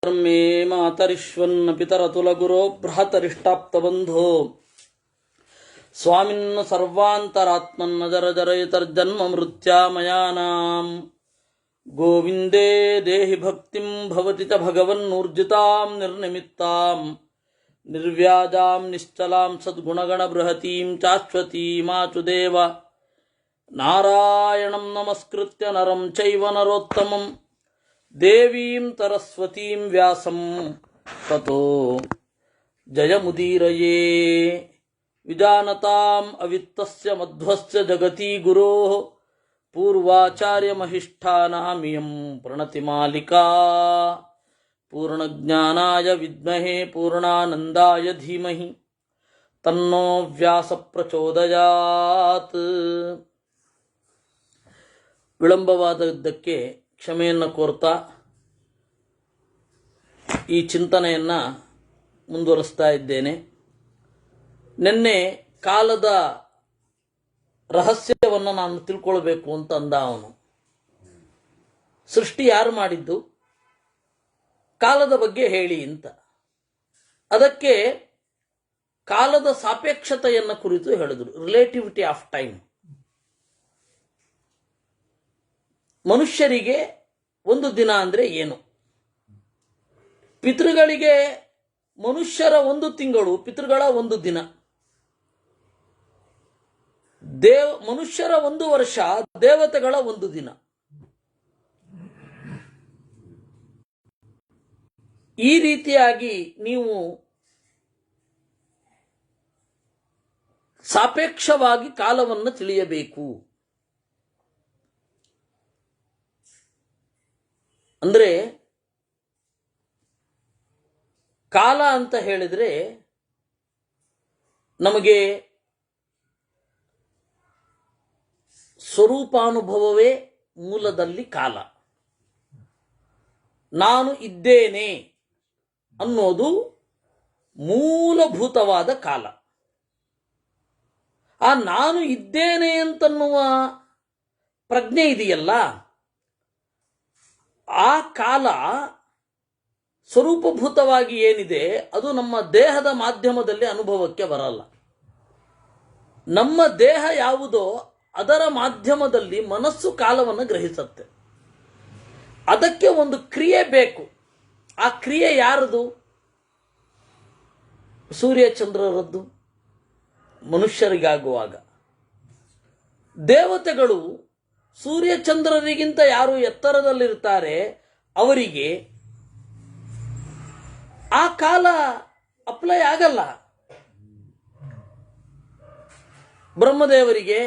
ಮೇ ಮಾತರಿಶ್ವನ್ನ ಪಿತರತುಲಗುರೋ ಭ್ರಾತರಿಷ್ಟಾಪ್ತಬಂಧೋ ಸ್ವಾಮಿನ್ನ ಸರ್ವಾಂತರಾತ್ಮನ್ನ ಜರಜರಯಿತರ್ಜನ್ಮ ಮೃತ್ಯಾಮಯಾನಾಂ ಗೋವಿಂದೇ ದೇಹಿ ಭಕ್ತಿಂ ಭವತಿ ಚ ಭಗವನ್ನೂರ್ಜಿತಾಂ ನಿರ್ನಿಮಿತ್ತಾಂ ನಿರ್ವ್ಯಾಜಾಂ ನಿಶ್ಚಲಾಂ ಸದ್ಗುಣಗಣ ಬೃಹತೀಂ ಚಾಶ್ವತೀಮಾಚುದೇವ ನಾರಾಯಣಂ ನಮಸ್ಕೃತ್ಯ ನರಂ ಚೈವ ನರೋತ್ತಮಂ ದೇವೀಂ ಸರಸ್ವತೀಂ ವ್ಯಾಸಂ ತತೋ ಜಯಮುದೀರಯೇ ವಿಜಾನತಾಂ ಅವಿತ್ತಸ್ಯ ಮಧ್ವಸ್ಯ ಜಗತಿ ಗುರೋಃ ಪೂರ್ವಾಚಾರ್ಯಮಹಿಷ್ಠಾನಾಮಿಯಂ ಪ್ರಣತಿಮಾಲಿಕಾ ಪೂರ್ಣಜ್ಞಾನಾಯ ವಿದ್ಮಹೇ ಪೂರ್ಣಾನಂದಾಯ ಧೀಮಹಿ ತನ್ನೋ ವ್ಯಾಸ ಪ್ರಚೋದಯಾತ್. ವಿಳಂಬವಾದದ್ದಕ್ಕೆ ಕ್ಷಮೆಯನ್ನು ಕೋರ್ತಾ ಈ ಚಿಂತನೆಯನ್ನು ಮುಂದುವರಿಸ್ತಾ ಇದ್ದೇನೆ. ನಿನ್ನೆ ಕಾಲದ ರಹಸ್ಯವನ್ನು ನಾನು ತಿಳ್ಕೊಳ್ಬೇಕು ಅಂತ ಅಂದ ಅವನು. ಸೃಷ್ಟಿ ಯಾರು ಮಾಡಿದ್ದು, ಕಾಲದ ಬಗ್ಗೆ ಹೇಳಿ ಅಂತ. ಅದಕ್ಕೆ ಕಾಲದ ಸಾಪೇಕ್ಷತೆಯನ್ನು ಕುರಿತು ಹೇಳಿದರು, ರಿಲೇಟಿವಿಟಿ ಆಫ್ ಟೈಮ್. ಮನುಷ್ಯರಿಗೆ ಒಂದು ದಿನ ಅಂದ್ರೆ ಏನು, ಪಿತೃಗಳಿಗೆ ಮನುಷ್ಯರ ಒಂದು ತಿಂಗಳು, ಪಿತೃಗಳ ಒಂದು ದಿನ, ಮನುಷ್ಯರ ಒಂದು ವರ್ಷ, ದೇವತೆಗಳ ಒಂದು ದಿನ. ಈ ರೀತಿಯಾಗಿ ನೀವು ಸಾಪೇಕ್ಷವಾಗಿ ಕಾಲವನ್ನು ತಿಳಿಯಬೇಕು. ಅಂದ್ರೆ ಕಾಲ ಅಂತ ಹೇಳಿದ್ರೆ ನಮಗೆ ಸ್ವರೂಪಾನುಭವವೇ ಮೂಲದಲ್ಲಿ ಕಾಲ. ನಾನು ಇದ್ದೇನೆ ಅನ್ನೋದು ಮೂಲಭೂತವಾದ ಕಾಲ. ಆ ನಾನು ಇದ್ದೇನೆ ಅಂತನ್ನುವ ಪ್ರಜ್ಞೆ ಇದೆಯಲ್ಲ, ಆ ಕಾಲ ಸ್ವರೂಪಭೂತವಾಗಿ ಏನಿದೆ ಅದು ನಮ್ಮ ದೇಹದ ಮಾಧ್ಯಮದಲ್ಲಿ ಅನುಭವಕ್ಕೆ ಬರಲ್ಲ. ನಮ್ಮ ದೇಹ ಯಾವುದೋ ಅದರ ಮಾಧ್ಯಮದಲ್ಲಿ ಮನಸ್ಸು ಕಾಲವನ್ನು ಗ್ರಹಿಸುತ್ತೆ. ಅದಕ್ಕೆ ಒಂದು ಕ್ರಿಯೆ ಬೇಕು. ಆ ಕ್ರಿಯೆ ಯಾರದು? ಸೂರ್ಯಚಂದ್ರರದ್ದು ಮನುಷ್ಯರಿಗಾಗುವಾಗ. ದೇವತೆಗಳು ಸೂರ್ಯಚಂದ್ರರಿಗಿಂತ ಯಾರು ಎತ್ತರದಲ್ಲಿರ್ತಾರೆ ಅವರಿಗೆ ಆ ಕಾಲ ಅಪ್ಲೈ ಆಗಲ್ಲ. ಬ್ರಹ್ಮದೇವರಿಗೆ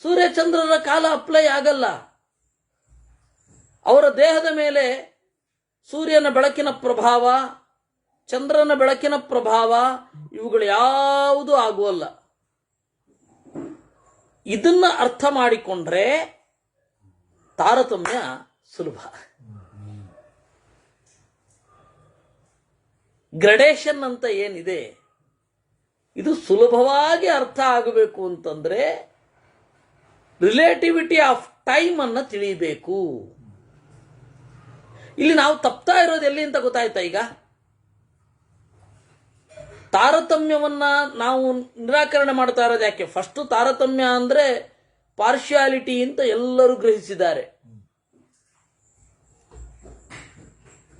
ಸೂರ್ಯಚಂದ್ರರ ಕಾಲ ಅಪ್ಲೈ ಆಗಲ್ಲ. ಅವರ ದೇಹದ ಮೇಲೆ ಸೂರ್ಯನ ಬೆಳಕಿನ ಪ್ರಭಾವ, ಚಂದ್ರನ ಬೆಳಕಿನ ಪ್ರಭಾವ ಇವುಗಳು ಯಾವುದೂ ಆಗುವಲ್ಲ. ಇದನ್ನ ಅರ್ಥ ಮಾಡಿಕೊಂಡ್ರೆ ತಾರತಮ್ಯ ಸುಲಭ. ಗ್ರಡೇಷನ್ ಅಂತ ಏನಿದೆ ಇದು ಸುಲಭವಾಗಿ ಅರ್ಥ ಆಗಬೇಕು ಅಂತಂದ್ರೆ ರಿಲೇಟಿವಿಟಿ ಆಫ್ ಟೈಮ್ ಅನ್ನ ತಿಳಿಯಬೇಕು. ಇಲ್ಲಿ ನಾವು ತಪ್ತಾ ಇರೋದು ಎಲ್ಲಿ ಅಂತ ಗೊತ್ತಾಯ್ತಾ? ಈಗ ತಾರತಮ್ಯವನ್ನ ನಾವು ನಿರಾಕರಣೆ ಮಾಡ್ತಾ ಇರೋದು ಯಾಕೆ? ಫಸ್ಟ್ ತಾರತಮ್ಯ ಅಂದ್ರೆ ಪಾರ್ಶಿಯಾಲಿಟಿ ಅಂತ ಎಲ್ಲರೂ ಗ್ರಹಿಸಿದ್ದಾರೆ.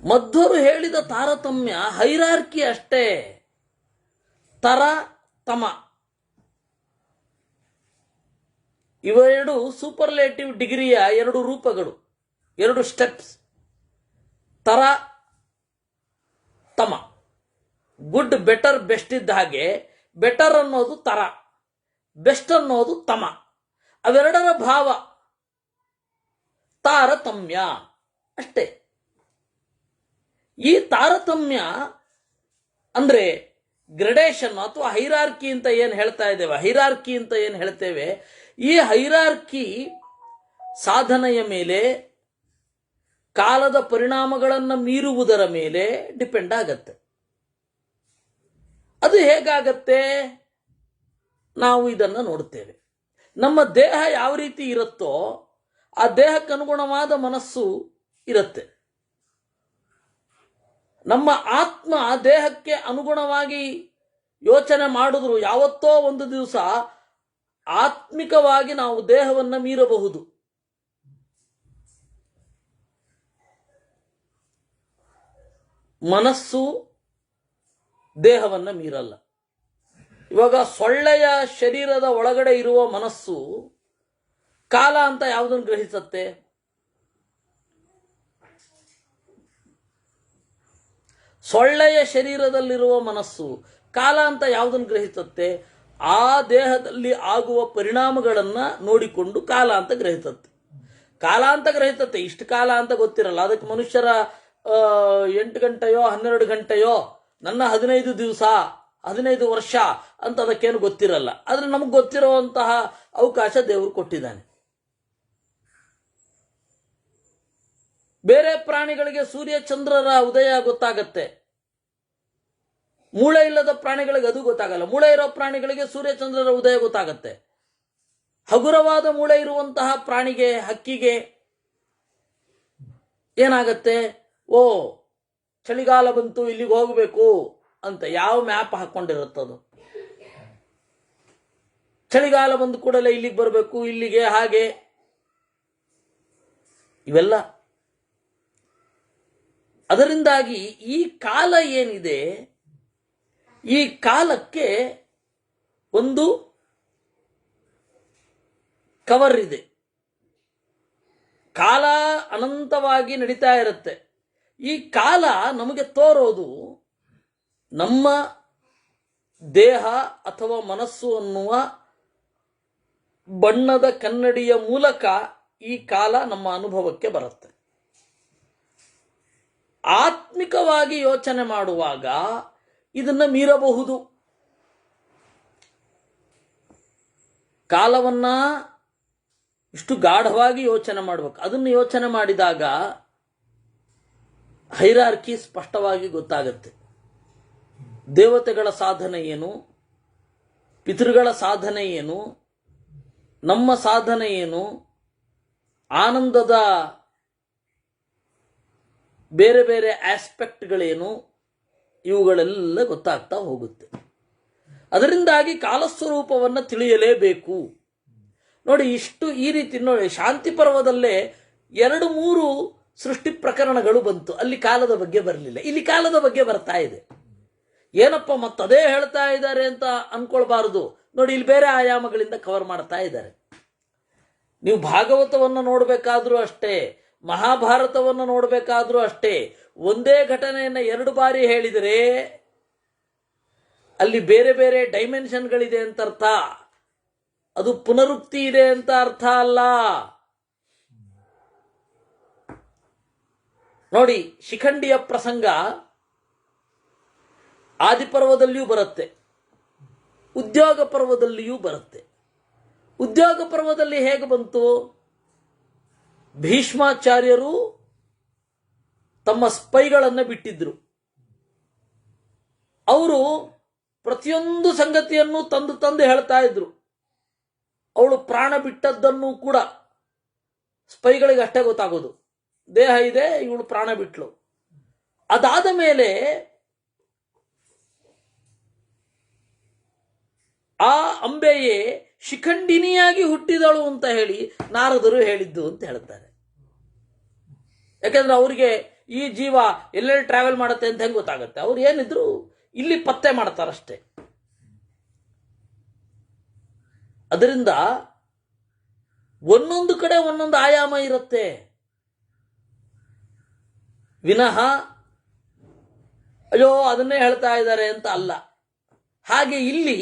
ಮಧ್ವರು ಹೇಳಿದ ತಾರತಮ್ಯ ಹೈರಾರ್ಕಿ ಅಷ್ಟೇ. ತರ ತಮ ಇವೆರಡು ಸೂಪರ್ಲೇಟಿವ್ ಡಿಗ್ರಿಯ ಎರಡು ರೂಪಗಳು, ಎರಡು ಸ್ಟೆಪ್ಸ್. ತರ ತಮ, ಗುಡ್ ಬೆಟರ್ ಬೆಸ್ಟ್ ಇದ್ದ ಹಾಗೆ ಬೆಟರ್ ಅನ್ನೋದು ತರ, ಬೆಸ್ಟ್ ಅನ್ನೋದು ತಮ. ಅವೆರಡರ ಭಾವ ತಾರತಮ್ಯ ಅಷ್ಟೇ. ಈ ತಾರತಮ್ಯ ಅಂದ್ರೆ ಗ್ರಡೇಷನ್ ಅಥವಾ ಹೈರಾರ್ಕಿ ಅಂತ ಏನು ಹೇಳ್ತಾ ಇದ್ದೇವೆ, ಹೈರಾರ್ಕಿ ಅಂತ ಏನು ಹೇಳ್ತೇವೆ, ಈ ಹೈರಾರ್ಕಿ ಸಾಧನೆಯ ಮೇಲೆ, ಕಾಲದ ಪರಿಣಾಮಗಳನ್ನು ಮೀರುವುದರ ಮೇಲೆ ಡಿಪೆಂಡ್ ಆಗತ್ತೆ. ಅದು ಹೇಗಾಗತ್ತೆ? ನಾವು ಇದನ್ನು ನೋಡ್ತೇವೆ. ನಮ್ಮ ದೇಹ ಯಾವ ರೀತಿ ಇರುತ್ತೋ ಆ ದೇಹಕ್ಕನುಗುಣವಾದ ಮನಸ್ಸು ಇರುತ್ತೆ. ನಮ್ಮ ಆತ್ಮ ದೇಹಕ್ಕೆ ಅನುಗುಣವಾಗಿ ಯೋಚನೆ ಮಾಡಿದ್ರು ಯಾವತ್ತೋ ಒಂದು ದಿವಸ ಆತ್ಮಿಕವಾಗಿ ನಾವು ದೇಹವನ್ನು ಮೀರಬಹುದು. ಮನಸ್ಸು ದೇಹವನ್ನು ಮೀರಲ್ಲ. ಇವಾಗ ಸೊಳ್ಳೆಯ ಶರೀರದ ಒಳಗಡೆ ಇರುವ ಮನಸ್ಸು ಕಾಲ ಅಂತ ಯಾವುದನ್ನು ಗ್ರಹಿಸುತ್ತೆ? ಸೊಳ್ಳೆಯ ಶರೀರದಲ್ಲಿರುವ ಮನಸ್ಸು ಕಾಲ ಅಂತ ಯಾವುದನ್ನು ಗ್ರಹಿಸುತ್ತೆ? ಆ ದೇಹದಲ್ಲಿ ಆಗುವ ಪರಿಣಾಮಗಳನ್ನ ನೋಡಿಕೊಂಡು ಕಾಲ ಅಂತ ಗ್ರಹಿಸುತ್ತೆ. ಕಾಲ ಅಂತ ಗ್ರಹಿಸುತ್ತೆ, ಇಷ್ಟು ಕಾಲ ಅಂತ ಗೊತ್ತಿರಲ್ಲ. ಅದಕ್ಕೆ ಮನುಷ್ಯರ 8 ಗಂಟೆಯೋ 12 ಗಂಟೆಯೋ, ನನ್ನ 15 ದಿವಸ 15 ವರ್ಷ ಅಂತ ಅದಕ್ಕೇನು ಗೊತ್ತಿರಲ್ಲ. ಆದ್ರೆ ನಮಗೆ ಗೊತ್ತಿರುವಂತಹ ಅವಕಾಶ ದೇವರು ಕೊಟ್ಟಿದ್ದಾನೆ. ಬೇರೆ ಪ್ರಾಣಿಗಳಿಗೆ ಸೂರ್ಯ ಚಂದ್ರರ ಉದಯ ಗೊತ್ತಾಗತ್ತೆ, ಮೂಳೆ ಇಲ್ಲದ ಪ್ರಾಣಿಗಳಿಗೆ ಅದು ಗೊತ್ತಾಗಲ್ಲ. ಮೂಳೆ ಇರೋ ಪ್ರಾಣಿಗಳಿಗೆ ಸೂರ್ಯ ಚಂದ್ರರ ಉದಯ ಗೊತ್ತಾಗತ್ತೆ. ಹಗುರವಾದ ಮೂಳೆ ಇರುವಂತಹ ಪ್ರಾಣಿಗೆ, ಹಕ್ಕಿಗೆ ಏನಾಗತ್ತೆ? ಓ, ಚಳಿಗಾಲ ಬಂತು, ಇಲ್ಲಿಗೆ ಹೋಗಬೇಕು ಅಂತ ಯಾವ ಮ್ಯಾಪ್ ಹಾಕೊಂಡಿರುತ್ತದು? ಚಳಿಗಾಲ ಬಂದ ಕೂಡಲೇ ಇಲ್ಲಿಗೆ ಬರಬೇಕು, ಇಲ್ಲಿಗೆ, ಹಾಗೆ ಇವೆಲ್ಲ. ಅದರಿಂದಾಗಿ ಈ ಕಾಲ ಏನಿದೆ, ಈ ಕಾಲಕ್ಕೆ ಒಂದು ಕವರ್ ಇದೆ. ಕಾಲ ಅನಂತವಾಗಿ ನಡೀತಾ ಇರುತ್ತೆ. ಈ ಕಾಲ ನಮಗೆ ತೋರೋದು ನಮ್ಮ ದೇಹ ಅಥವಾ ಮನಸ್ಸು ಅನ್ನುವ ಬಣ್ಣದ ಕನ್ನಡಿಯ ಮೂಲಕ ಈ ಕಾಲ ನಮ್ಮ ಅನುಭವಕ್ಕೆ ಬರುತ್ತೆ. ಆತ್ಮಿಕವಾಗಿ ಯೋಚನೆ ಮಾಡುವಾಗ ಇದನ್ನ ಮೀರಬಹುದು. ಕಾಲವನ್ನ ಇಷ್ಟು ಗಾಢವಾಗಿ ಯೋಚನೆ ಮಾಡಬೇಕು. ಅದನ್ನು ಯೋಚನೆ ಮಾಡಿದಾಗ ಹೈರಾರ್ಕಿ ಸ್ಪಷ್ಟವಾಗಿ ಗೊತ್ತಾಗುತ್ತೆ. ದೇವತೆಗಳ ಸಾಧನೆ ಏನು, ಪಿತೃಗಳ ಸಾಧನೆ ಏನು, ನಮ್ಮ ಸಾಧನೆ ಏನು, ಆನಂದದ ಬೇರೆ ಬೇರೆ ಆಸ್ಪೆಕ್ಟ್ಗಳೇನು, ಇವುಗಳೆಲ್ಲ ಗೊತ್ತಾಗ್ತಾ ಹೋಗುತ್ತೆ. ಅದರಿಂದಾಗಿ ಕಾಲಸ್ವರೂಪವನ್ನು ತಿಳಿಯಲೇಬೇಕು. ನೋಡಿ, ಇಷ್ಟು ಈ ರೀತಿ ನೋಡಿ, ಶಾಂತಿ ಪರ್ವದಲ್ಲೇ 2-3 ಸೃಷ್ಟಿ ಪ್ರಕರಣಗಳು ಬಂತು. ಅಲ್ಲಿ ಕಾಲದ ಬಗ್ಗೆ ಬರಲಿಲ್ಲ, ಇಲ್ಲಿ ಕಾಲದ ಬಗ್ಗೆ ಬರ್ತಾ ಇದೆ. ಏನಪ್ಪ ಮತ್ತದೇ ಹೇಳ್ತಾ ಇದ್ದಾರೆ ಅಂತ ಅನ್ಕೊಳ್ಬಾರದು. ನೋಡಿ, ಇಲ್ಲಿ ಬೇರೆ ಆಯಾಮಗಳಿಂದ ಕವರ್ ಮಾಡ್ತಾ ಇದ್ದಾರೆ. ನೀವು ಭಾಗವತವನ್ನು ನೋಡಬೇಕಾದ್ರೂ ಅಷ್ಟೇ, ಮಹಾಭಾರತವನ್ನು ನೋಡಬೇಕಾದ್ರೂ ಅಷ್ಟೇ, ಒಂದೇ ಘಟನೆಯನ್ನು 2 ಬಾರಿ ಹೇಳಿದರೆ ಅಲ್ಲಿ ಬೇರೆ ಬೇರೆ ಡೈಮೆನ್ಷನ್ಗಳಿದೆ ಅಂತ ಅರ್ಥ. ಅದು ಪುನರುಕ್ತಿ ಇದೆ ಅಂತ ಅರ್ಥ ಅಲ್ಲ. ನೋಡಿ, ಶಿಖಂಡಿಯ ಪ್ರಸಂಗ ಆದಿಪರ್ವದಲ್ಲಿಯೂ ಬರುತ್ತೆ, ಉದ್ಯೋಗ ಪರ್ವದಲ್ಲಿಯೂ ಬರುತ್ತೆ. ಉದ್ಯೋಗ ಪರ್ವದಲ್ಲಿ ಹೇಗೆ ಬಂತು? ಭೀಷ್ಮಾಚಾರ್ಯರು ತಮ್ಮ ಸ್ಪೈಗಳನ್ನು ಬಿಟ್ಟಿದ್ರು. ಅವರು ಪ್ರತಿಯೊಂದು ಸಂಗತಿಯನ್ನು ತಂದು ಹೇಳ್ತಾ ಇದ್ರು. ಅವಳು ಪ್ರಾಣ ಬಿಟ್ಟದ್ದನ್ನು ಕೂಡ ಸ್ಪೈಗಳಿಗೆ ಅಷ್ಟೇ ಗೊತ್ತಾಗೋದು. ದೇಹ ಇದೆ, ಇವಳು ಪ್ರಾಣ ಬಿಟ್ಲು. ಅದಾದ ಮೇಲೆ ಆ ಅಂಬೆಯೇ ಶಿಖಂಡಿನಿಯಾಗಿ ಹುಟ್ಟಿದಳು ಅಂತ ಹೇಳಿ ನಾರದರು ಹೇಳಿದ್ದು ಅಂತ ಹೇಳ್ತಾರೆ. ಯಾಕೆಂದ್ರೆ ಅವರಿಗೆ ಈ ಜೀವ ಎಲ್ಲೆಲ್ಲಿ ಟ್ರಾವೆಲ್ ಮಾಡುತ್ತೆ ಅಂತ ಹೆಂಗೆ ಗೊತ್ತಾಗುತ್ತೆ? ಅವ್ರು ಏನಿದ್ರು ಇಲ್ಲಿ ಪತ್ತೆ ಮಾಡ್ತಾರಷ್ಟೇ. ಅದರಿಂದ ಒಂದೊಂದು ಕಡೆ ಒಂದೊಂದು ಆಯಾಮ ಇರುತ್ತೆ ವಿನಃ ಅಯ್ಯೋ ಅದನ್ನೇ ಹೇಳ್ತಾ ಇದ್ದಾರೆ ಅಂತ ಅಲ್ಲ. ಹಾಗೆ ಇಲ್ಲಿ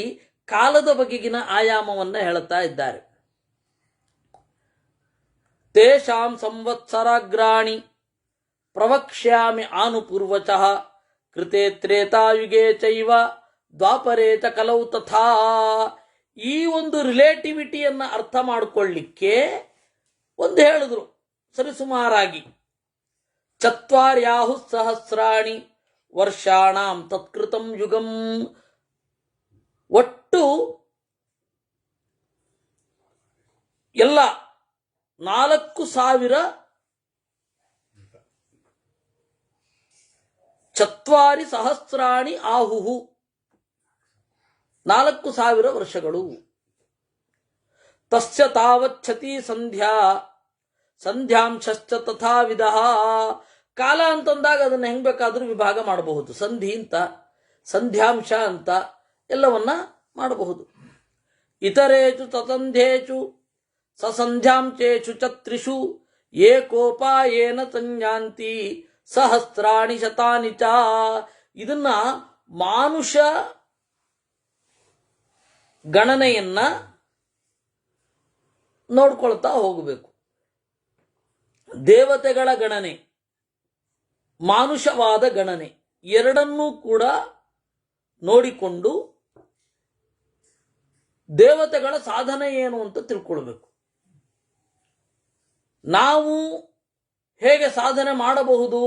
ಕಾಲದ ಬಗೆಗಿನ ಆಯಾಮವನ್ನ ಹೇಳ್ತಾ ಇದ್ದಾರೆ. ತೇಷಾಂ ಸಂವತ್ಸರಾಗ್ರಾಣಿ ಪ್ರವಕ್ಷ್ಯಾಮಿ ಆನುಪೂರ್ವಚಃ ಕೃತೆ ತ್ರೇತಾಯುಗೇ ಚೈವ ದ್ವಾಪರೇ ಚ ಕಲೌ ತಥಾ. ಈ ಒಂದು ರಿಲೇಟಿವಿಟಿಯನ್ನ ಅರ್ಥ ಮಾಡಿಕೊಳ್ಳಿಕ್ಕೆ ಒಂದು ಹೇಳಿದ್ರು ಸರಿಸುಮಾರಾಗಿ. ಚತ್ವಾರ್ಯಾಹು ಸಹಸ್ರಾಣಿ ವರ್ಷಾಣಾಂ ತತ್ಕೃತಂ ಯುಗಂ. ಒಟ್ಟು ಎಲ್ಲ 4000 ಚತ್ವಾರಿ ಸಹಸ್ರಾಣಿ ಆಹುಹು 4,000 ವರ್ಷಗಳು. ತಸ್ಯ ತಾವಚ್ಛತಿ ಸಂಧ್ಯಾ ಸಂಧ್ಯಾಂಶ್ಚ ತಥಾವಿಧ. ಕಾಲ ಅಂತಂದಾಗ ಅದನ್ನು ಹೆಂಗ್ ಬೇಕಾದ್ರೂ ವಿಭಾಗ ಮಾಡಬಹುದು. ಸಂಧಿ ಅಂತ, ಸಂಧ್ಯಾಂಶ ಅಂತ ಎಲ್ಲವನ್ನ ಮಾಡಬಹುದು. ಇತರೇಚು ತತಂಧ್ಯೇಚು ಸಸಂಧ್ಯಾಂಚೇಚು ಚತ್ರಿಷು ಏಕೋಪಾಯೇನ ಸಂಜ್ಞಾಂತಿ ಸಹಸ್ರಾಣಿ ಶತಾನಿ ಚ. ಇದನ್ನ ಮಾನುಷ ಗಣನೆಯನ್ನ ನೋಡ್ಕೊಳ್ತಾ ಹೋಗಬೇಕು. ದೇವತೆಗಳ ಗಣನೆ, ಮಾನುಷವಾದ ಗಣನೆ ಎರಡನ್ನೂ ಕೂಡ ನೋಡಿಕೊಂಡು ದೇವತೆಗಳ ಸಾಧನೆ ಏನು ಅಂತ ತಿಳ್ಕೊಳ್ಬೇಕು. ನಾವು ಹೇಗೆ ಸಾಧನೆ ಮಾಡಬಹುದು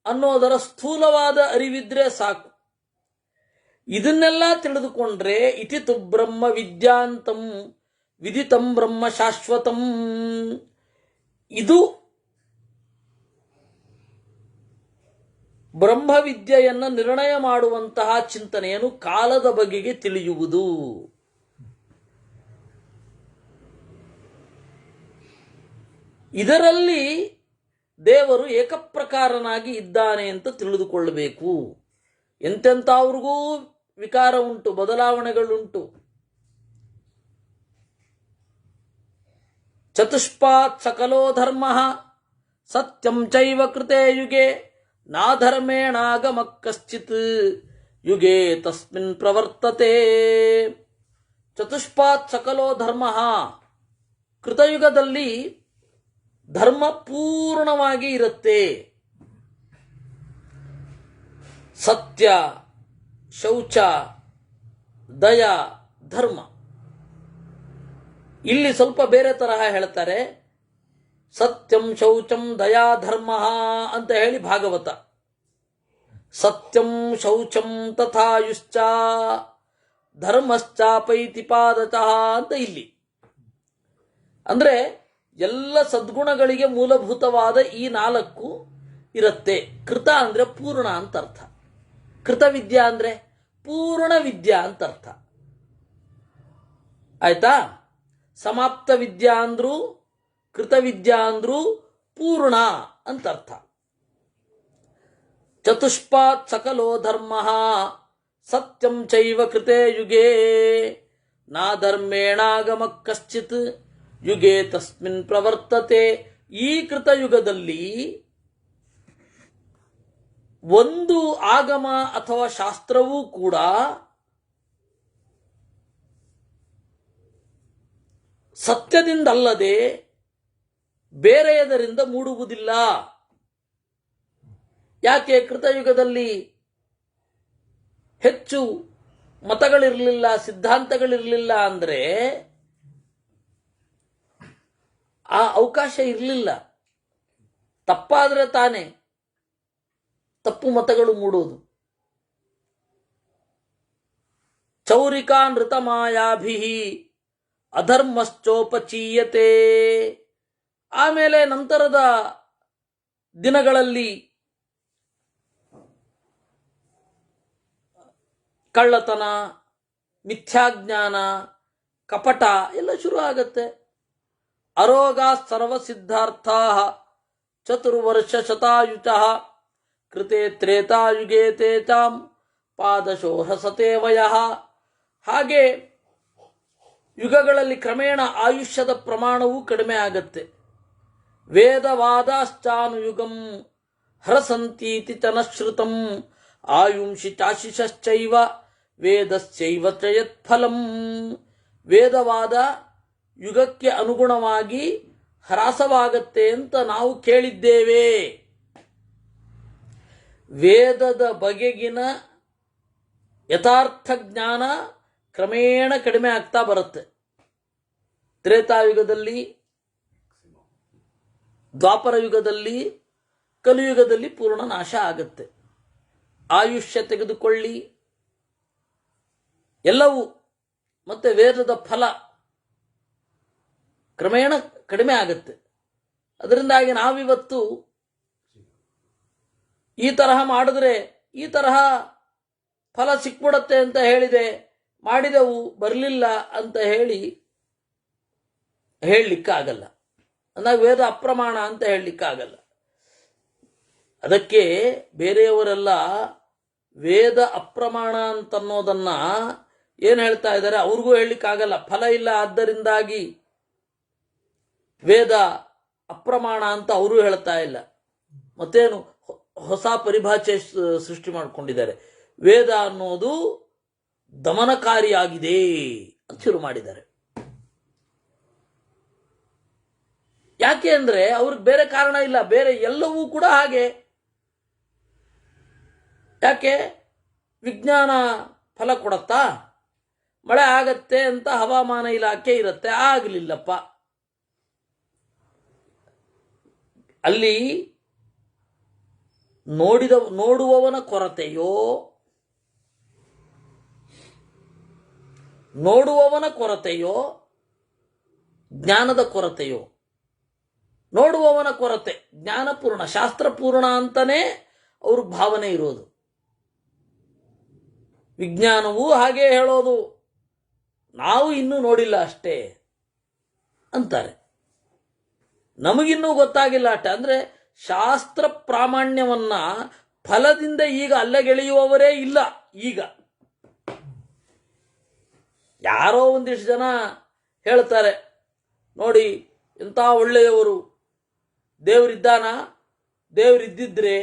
ಅನ್ನೋದರ ಸ್ಥೂಲವಾದ ಅರಿವಿದ್ರೆ ಸಾಕು. ಇದನ್ನೆಲ್ಲ ತಿಳಿದುಕೊಂಡ್ರೆ ಇತಿ ತು ಬ್ರಹ್ಮ ವಿದ್ಯಾಂತಂ ವಿದಿತಂ ಬ್ರಹ್ಮ ಶಾಶ್ವತಂ. ಇದು ಬ್ರಹ್ಮವಿದ್ಯೆಯನ್ನ ನಿರ್ಣಯ ಮಾಡುವಂತಹ ಚಿಂತನೆಯನ್ನು ಕಾಲದ ಬಗೆಗೆ ತಿಳಿಯುವುದು. ಇದರಲ್ಲಿ ದೇವರು ಏಕಪ್ರಕಾರನಾಗಿ ಇದ್ದಾನೆ ಅಂತ ತಿಳಿದುಕೊಳ್ಳಬೇಕು. ಎಂತೆಂಥವ್ರಿಗೂ ವಿಕಾರ ಉಂಟು, ಬದಲಾವಣೆಗಳುಂಟು. ಚತುಷ್ಪಾತ್ ಸಕಲೋ ಧರ್ಮ ಸತ್ಯಂ ಚೈವ ಕೃತೆ ಯುಗೆ ನಾಧರ್ಮೇಣಾಗಮ ಕಶ್ಚಿತ್ ಯುಗೆ ತಸ್ಮಿನ್ ಪ್ರವರ್ತತೆ. ಚತುಷ್ಪಾತ್ ಸಕಲೋ ಧರ್ಮ, ಕೃತಯುಗದಲ್ಲಿ ಧರ್ಮ ಪೂರ್ಣವಾಗಿ ಇರುತ್ತೆ. ಸತ್ಯ, ಶೌಚ, ದಯ, ಧರ್ಮ. ಇಲ್ಲಿ ಸ್ವಲ್ಪ ಬೇರೆ ತರಹ ಹೇಳ್ತಾರೆ. ಸತ್ಯಂ ಶೌಚಂ ದಯಾ ಧರ್ಮ ಅಂತ ಹೇಳಿ ಭಾಗವತ. ಸತ್ಯಂ ಶೌಚಂ ತಥಾಯುಶ್ಚ ಧರ್ಮಶ್ಚಾಪೈತಿ ಪಾದತಃ ಅಂತ ಇಲ್ಲಿ. ಅಂದ್ರೆ ಎಲ್ಲ ಸದ್ಗುಣಗಳಿಗೆ ಮೂಲಭೂತವಾದ ಈ 4 ಇರುತ್ತೆ. ಕೃತ ಅಂದ್ರೆ ಪೂರ್ಣ ಅಂತ ಅರ್ಥ. ಕೃತವಿದ್ಯಾ ಅಂದ್ರೆ ಪೂರ್ಣ ವಿದ್ಯಾ ಅಂತ ಅರ್ಥ. ಆಯ್ತಾ? ಸಮಾಪ್ತ ವಿದ್ಯಾ ಅಂದ್ರು, ಕೃತವಿದ್ಯಾ ಅಂದ್ರು ಪೂರ್ಣ ಅಂತ ಅರ್ಥ. ಚತುಷ್ಪಾತ್ ಸಕಲೋ ಧರ್ಮ ಸತ್ಯಂ ಚೈವ ಕೃತೆ ಯುಗೆ ನಾಧರ್ಮೇಣಾಗಮ ಕಶ್ಚಿತ್ ಯುಗೆ ತಸ್ಮಿನ್ ಪ್ರವರ್ತತೆ. ಈ ಕೃತಯುಗದಲ್ಲಿ ಒಂದು ಆಗಮ ಅಥವಾ ಶಾಸ್ತ್ರವೂ ಕೂಡ ಸತ್ಯದಿಂದಲ್ಲದೆ ಬೇರೆಯದರಿಂದ ಮೂಡುವುದಿಲ್ಲ. ಯಾಕೆ? ಕೃತಯುಗದಲ್ಲಿ ಹೆಚ್ಚು ಮತಗಳಿರಲಿಲ್ಲ, ಸಿದ್ಧಾಂತಗಳಿರಲಿಲ್ಲ. ಅಂದ್ರೆ ಆ ಅವಕಾಶ ಇರಲಿಲ್ಲ. ತಪ್ಪಾದ್ರೆ ತಾನೇ ತಪ್ಪು ಮತಗಳು ಮೂಡೋದು. ಚೌರಿಕಾ ನೃತ ಮಾಯಾಭಿ ಅಧರ್ಮಶ್ಚೋಪಚೀಯತೆ. ಆಮೇಲೆ ನಂತರದ ದಿನಗಳಲ್ಲಿ ಕಳ್ಳತನ, ಮಿಥ್ಯಾಜ್ಞಾನ, ಕಪಟ ಎಲ್ಲ ಶುರು ಆಗತ್ತೆ. ಅರೋಗ ಸರ್ವಸಿದ್ಧಾರ್ಥ ಚತುರ್ವರ್ಷ ಶತಾಯುಚ ಕೃತೆ ತ್ರೇತಾಯುಗೇ ತೇಚಾಂ ಪಾದಶೋ ಹಸತೆ ವಯಃ. ಹಾಗೆ ಯುಗಗಳಲ್ಲಿ ಕ್ರಮೇಣ ಆಯುಷ್ಯದ ಪ್ರಮಾಣವೂ ಕಡಿಮೆ ಆಗತ್ತೆ. ವೇದವಾದಾಶ್ಚಾನುಯುಗಂ ಹರಸಂತೀತಿ ಚನಶ್ರುತಂ ಆಯುಂಷಿ ಚಾಶಿಶ್ಚೈವ ವೇದಶ್ಚೈವ ತ್ರಯತ್ಫಲಂ. ವೇದವಾದ ಯುಗಕ್ಕೆ ಅನುಗುಣವಾಗಿ ಹ್ರಾಸವಾಗತ್ತೆ ಅಂತ ನಾವು ಕೇಳಿದ್ದೇವೆ. ವೇದದ ಬಗೆಗಿನ ಯಥಾರ್ಥ ಜ್ಞಾನ ಕ್ರಮೇಣ ಕಡಿಮೆ ಆಗ್ತಾ ಬರುತ್ತೆ. ತ್ರೇತಾಯುಗದಲ್ಲಿ, ದ್ವಾಪರ ಯುಗದಲ್ಲಿ, ಕಲಿಯುಗದಲ್ಲಿ ಪೂರ್ಣ ನಾಶ ಆಗುತ್ತೆ. ಆಯುಷ್ಯ ತೆಗೆದುಕೊಳ್ಳಿ, ಎಲ್ಲವೂ ಮತ್ತೆ ವೇದದ ಫಲ ಕ್ರಮೇಣ ಕಡಿಮೆ ಆಗುತ್ತೆ. ಅದರಿಂದಾಗಿ ನಾವಿವತ್ತು ಈ ತರಹ ಮಾಡಿದ್ರೆ ಈ ತರಹ ಫಲ ಸಿಕ್ಬಿಡತ್ತೆ ಅಂತ ಹೇಳಿದೆ, ಮಾಡಿದೆವು ಬರಲಿಲ್ಲ ಅಂತ ಹೇಳಲಿಕ್ಕಾಗಲ್ಲ. ಅಂದಾಗ ವೇದ ಅಪ್ರಮಾಣ ಅಂತ ಹೇಳಲಿಕ್ಕಾಗಲ್ಲ. ಅದಕ್ಕೆ ಬೇರೆಯವರೆಲ್ಲ ವೇದ ಅಪ್ರಮಾಣ ಅಂತನ್ನೋದನ್ನ ಏನು ಹೇಳ್ತಾ ಇದ್ದಾರೆ, ಅವ್ರಿಗೂ ಹೇಳಲಿಕ್ಕಾಗಲ್ಲ. ಫಲ ಇಲ್ಲ, ಆದ್ದರಿಂದಾಗಿ ವೇದ ಅಪ್ರಮಾಣ ಅಂತ ಅವರು ಹೇಳ್ತಾ ಇಲ್ಲ. ಮತ್ತೇನು ಹೊಸ ಪರಿಭಾಷೆ ಸೃಷ್ಟಿ ಮಾಡಿಕೊಂಡಿದ್ದಾರೆ. ವೇದ ಅನ್ನೋದು ದಮನಕಾರಿಯಾಗಿದೆ ಅಂತ ಶುರು ಮಾಡಿದ್ದಾರೆ. ಯಾಕೆ ಅಂದ್ರೆ ಅವ್ರಿಗೆ ಬೇರೆ ಕಾರಣ ಇಲ್ಲ, ಬೇರೆ ಎಲ್ಲವೂ ಕೂಡ ಹಾಗೆ. ಯಾಕೆ? ವಿಜ್ಞಾನ ಫಲ ಕೊಡತ್ತಾ? ಮಳೆ ಆಗತ್ತೆ ಅಂತ ಹವಾಮಾನ ಇಲಾಖೆ ಇರುತ್ತೆ, ಆಗಲಿಲ್ಲಪ್ಪ. ಅಲ್ಲಿ ನೋಡುವವನ ಕೊರತೆಯೋ ಜ್ಞಾನದ ಕೊರತೆಯೋ? ನೋಡುವವನ ಕೊರತೆ. ಜ್ಞಾನಪೂರ್ಣ ಶಾಸ್ತ್ರಪೂರ್ಣ ಅಂತಾನೆ ಅವ್ರ ಭಾವನೆ ಇರೋದು. ವಿಜ್ಞಾನವೂ ಹಾಗೆ ಹೇಳೋದು, ನಾವು ಇನ್ನೂ ನೋಡಿಲ್ಲ ಅಷ್ಟೇ ಅಂತಾರೆ. ನಮಗಿನ್ನೂ ಗೊತ್ತಾಗಿಲ್ಲ ಅಷ್ಟೇ. ಅಂದ್ರೆ ಶಾಸ್ತ್ರ ಪ್ರಾಮಾಣ್ಯವನ್ನ ಫಲದಿಂದ ಈಗ ಅಲ್ಲಗೆಳೆಯುವವರೇ ಇಲ್ಲ. ಈಗ ಯಾರೋ ಒಂದಿಷ್ಟು ಜನ ಹೇಳ್ತಾರೆ, ನೋಡಿ ಎಂಥ ಒಳ್ಳೆಯವರು, ದೇವರಿದ್ದಾನ, ದೇವರಿದ್ದಿದ್ರೆ